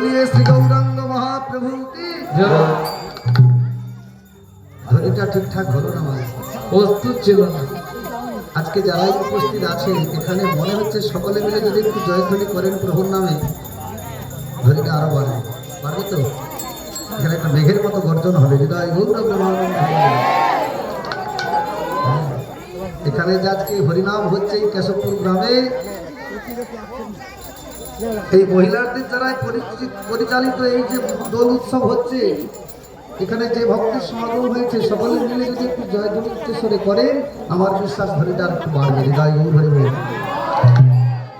बोलिए श्री गौरांग महाप्रभु की ধ্বনিটা ঠিকঠাক হলো না ভাই, প্রস্তুত ছিল না। আজকে যারাই উপস্থিত আছে এখানে মনে হচ্ছে সকলে মিলে যদি একটু জয়ধ্বনি করেন প্রভুর নামে, ধ্বনিটা আরো বাড়বে, পারবে তো? এখানে একটা মেঘের মতো গর্জন হবে, হৃদয় গৌরব ব্রহ্মানন্দ। এখানে যে আজকে হরিনাম হচ্ছে এই কেশবপুর গ্রামে, এই মহিলাদের দ্বারা পরিচালিত এই যে দোল উৎসব হচ্ছে, এখানে যে ভক্তের সমাগম হয়েছে সকলে মিলে যদি একটু জয়ধ্বনি উচ্চস্বরে করেন, আমার বিশ্বাস ধ্বনিটা একটু বাড়বে। হৃদয় গৌর হরি বল,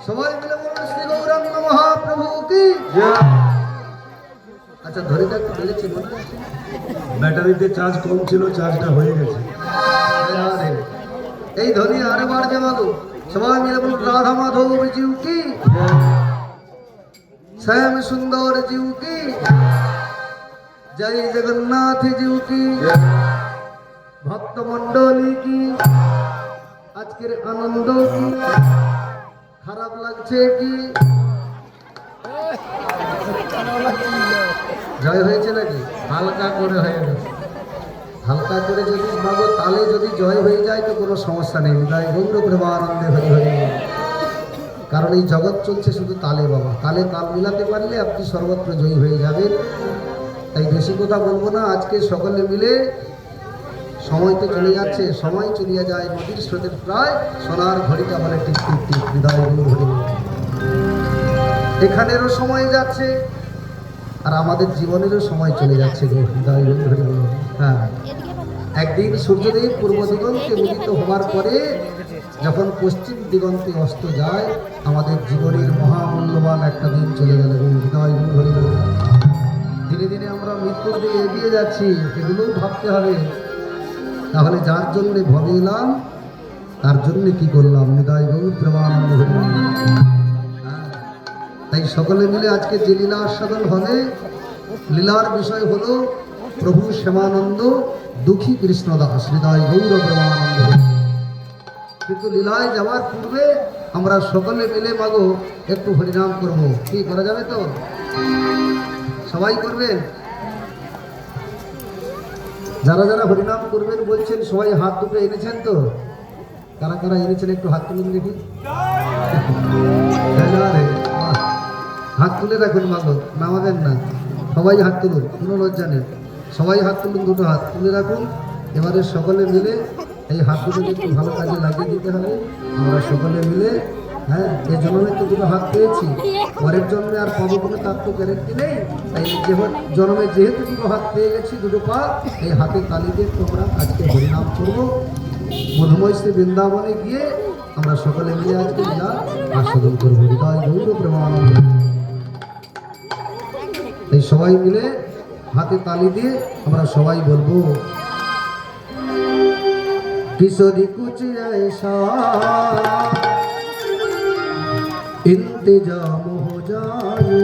সবাই মিলে বলুন শ্রী গৌরাঙ্গ মহাপ্রভু কি। আচ্ছা ধ্বনিটা একটু বেড়েছে, ব্যাটারিতে চার্জ কম ছিল, চার্জটা হয়ে গেছে। এই ধ্বনি আরো বাড়বে মাগো, সবাই মিলে বলুন রাধা মাধব জিউ কি, শ্যাম সুন্দর জিউ কি, জয় জগন্নাথ জিউ কি, ভক্ত মন্ডলী কি, আজকের আনন্দ কি, খারাপ লাগছে কি, জয় হয়েছে নাকি? হালকা করে হয়ে গেছে, হালকা করে যদি মাগো তালে যদি জয় হয়ে যায় তো কোনো সমস্যা নেই। তাই গৌর প্রেমানন্দে হরি হরি, কারণ এই জগৎ চলছে শুধু তালে বাবা, তালে তাল মিলাতে পারলে আপনি সর্বত্র জয়ী হয়ে যাবেন। তাই বেশি কথা বলবো না, আজকে সকলে মিলে, সময় তো চলে যাচ্ছে, সময় চলিয়া যায় নদীর স্রোতের প্রায়, সোনার ঘড়িটা বলে টিক টিক টিক, হৃদয় গৌর হরি। এখানেরও সময় যাচ্ছে আর আমাদের জীবনেরও সময় চলে যাচ্ছে, হৃদয় গৌর হরি। হ্যাঁ, একদিন সূর্যদেব পূর্ব দিগন্তে উদিত হওয়ার পরে যখন পশ্চিম দিগন্তে অস্ত যায়, আমাদের জীবনের মহামূল্যবান একটা দিন চলে গেল। হৃদয় গৌর হরি। ধীরে ধীরে আমরা মৃত্যুর দিকে এগিয়ে যাচ্ছি, এগুলোও ভাবতে হবে। তাহলে যার জন্য ভবে এলাম তার জন্য কি করলাম? হৃদয় গৌর প্রেমানন্দ হরি। তাই সকলে মিলে আজকে যে লীলা আস্বাদন হবে, লীলার বিষয় হলো প্রভু শ্যামানন্দ দুঃখী কৃষ্ণদাস, হৃদয় গৌর প্রেমানন্দ। কিন্তু লীলায় যাওয়ার পূর্বে আমরা সকলে মিলে মাগো একটু হরিনাম করব, কি করা যাবে তো? সবাই করবেন? যারা যারা হরিনাম করবেন বলছেন সবাই হাত দুটো এনেছেন তো? কারা কারা এনেছেন একটু হাত তুলুন দেখি। হাত তুলে রাখুন মাগো, নামাবেন না, সবাই হাত তুলুন, কোনো লজ্জা নেই, সবাই হাত তুলুন, দুটো হাত তুলে রাখুন। এবারে সকলে মিলে এই হাত দুটোকে একটু ভালো কাজে লাগিয়ে দিতে হবে। আমরা সকলে মিলে, হ্যাঁ, এই জন্মে তো দুটো হাত পেয়েছি, পরের জন্মে আর পাবো কোনো তার তো গ্যারেন্টি নেই। তাই জন্মে যেহেতু দুটো হাত পেয়ে গেছি, দুটো পা, এই হাতে তালি দিয়ে তোমরা আজকে হরিনাম করবো। মধুময় শ্রী বৃন্দাবনে গিয়ে আমরা সকলে মিলে আজকে যা আস্বাদন করবো। হৃদয় গৌর প্রেমানন্দ। এই সবাই মিলে হাতে তালি দিয়ে আমরা সবাই বলবো, কিশোরী কুচ ऐसा इंतजाम हो जाए,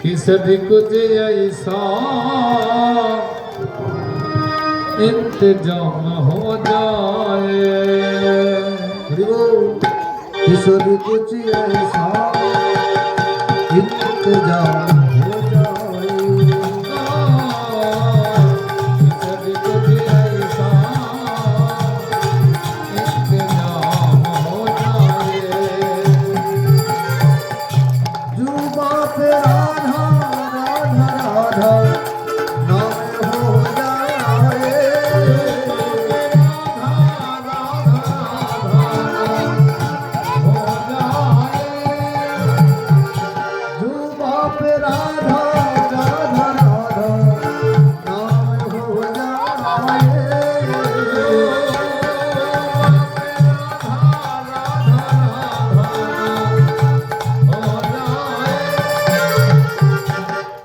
किशोरी कुछ ऐसा इंतजाम हो जाए, किशोरी कुछ ऐसा इंतजाम हो जाए, किशोरी कुछ ऐसा इंतजाम हो जाए, जुबा पे राधा राधा राधा नाम हो जाए, जुबा पे राधा राधा राधा नाम हो जाए,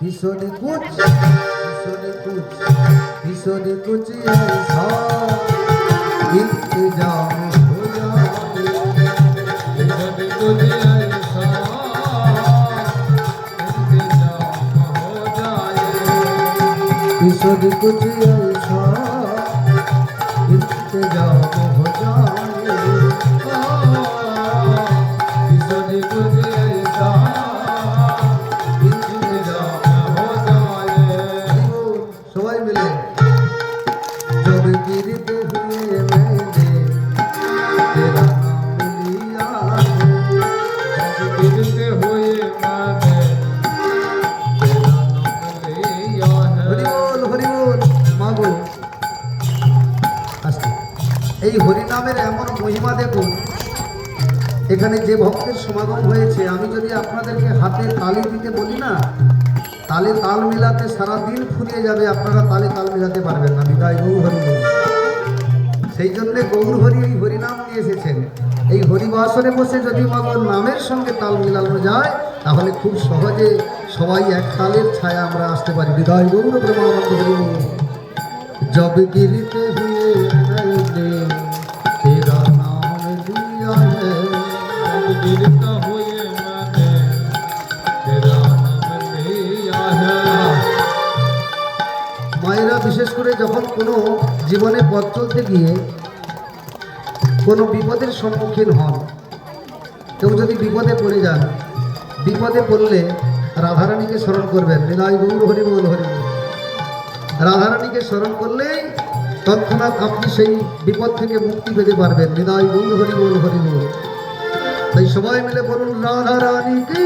किशोरी कुछ ऐसा इंतजाम हो जाए, किशोरी कुछ ऐसा इंतजाम हो जाए, किशोरी कुछ ऐसा इंतजाम हो जाए, किशोरी कुछ হরিনামের এমন মহিমা দেখুন, এখানে যে ভক্তের সমাগম হয়েছে, আমি যদি আপনাদেরকে হাতে তালি দিতে বলি না, তালে তাল মিলাতে সারাদিন ফুরিয়ে যাবে, আপনারা তালে তাল মিলাতে পারবেন না। বিদায় গৌর হরি বল। সেই জন্যে গৌর হরি এই হরিনাম নিয়ে এসেছেন। এই হরিবাসরে বসে যদি মাগর নামের সঙ্গে তাল মিলানো যায়, তাহলে খুব সহজে সবাই এক তালের ছায়া আমরা আসতে পারি। বিদায় গৌর ব্রহ্মানন্দ হরি বল। जब गिरते हुए मैंने तेरा नाम लिया है, जब गिरता हुए मैंने तेरा नाम लिया है। মায়েরা বিশেষ করে যখন কোনো জীবনে পথ চলতে গিয়ে কোনো বিপদের সম্মুখীন হন, কেউ যদি বিপদে পড়ে যান, বিপদে পড়লে রাধারানীকে স্মরণ করবেন। হৃদয় গৌর হরি বল হরি বল। রাধারানীকে স্মরণ করলেই তৎক্ষণাৎ আপনি সেই বিপদ থেকে মুক্তি পেতে পারবেন। হৃদয় গৌর হরি বল হরি বল। তাই সবাই মিলে বলুন রাধা রানী কি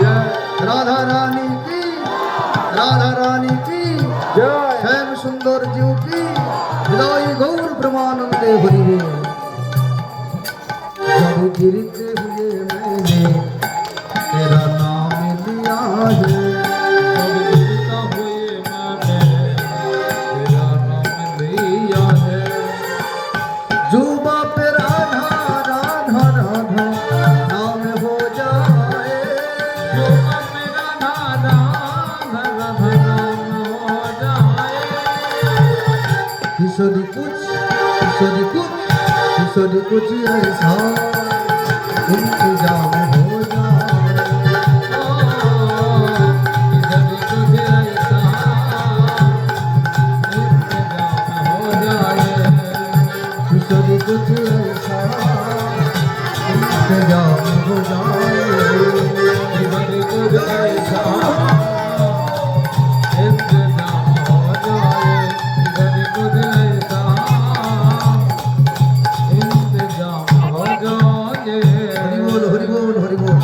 जय রাধা রানী কি রাধা রানী কি जय শ্যাম সুন্দর জিউ কি হৃদয় গৌর ব্রহ্মানন্দে হরি বল। जब गिरते हुए मैंने तेरा नाम लिया है, जब गिरता हुए मैंने तेरा नाम लिया है। जुबा पे राधा राधा राधा नाम हो जाए, जो मेरा राधा राधा नाम हो जाए। किशोरी कुछ किशोरी कुछ किशोरी कुछ ऐसा इंतजाम हो जाए, जब तुझे ऐसा इंतजाम हो जाए। किशोरी कुछ ऐसा इंतजाम हो जाए। जब तुझे ऐसा इंतजाम हो जाए। जब तुझे ऐसा इंतजाम हो जाए। हरि बोल हरि बोल हरि बोल।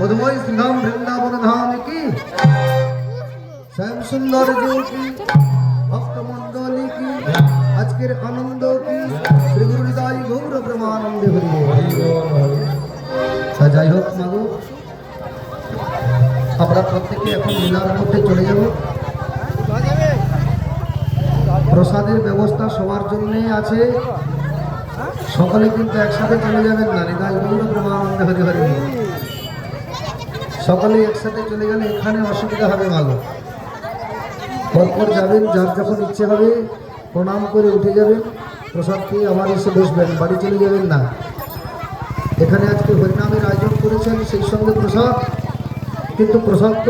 मधुमय श्रीधाम वृंदावन धाम की, श्याम सुंदर जो की, भक्त मंडली की, আজকের আনন্দ কি, শ্রী গুরু হৃদয় গৌর ব্রহ্মানন্দে হরি বল। তা যাই হোক মাগো, আমরা প্রত্যেকে এখন লীলার মধ্যে চলে যাব। প্রসাদের ব্যবস্থা সবার জন্যই আছে, সকলে কিন্তু একসাথে চলে যাবেন না। হৃদয় গৌর ব্রহ্মানন্দে হরি হরি বল। সকলে একসাথে চলে গেলে এখানে অসুবিধা হবে মাগো। পরপর যাবেন, যার যখন ইচ্ছে হবে প্রণাম করে উঠে যাবেন, প্রসাদ খেয়ে আবার এসে বসবেন, বাড়ি চলে যাবেন না। এখানে আজকে হরিনামের আয়োজন করেছেন, সেই সঙ্গে প্রসাদ, কিন্তু প্রসাদ তো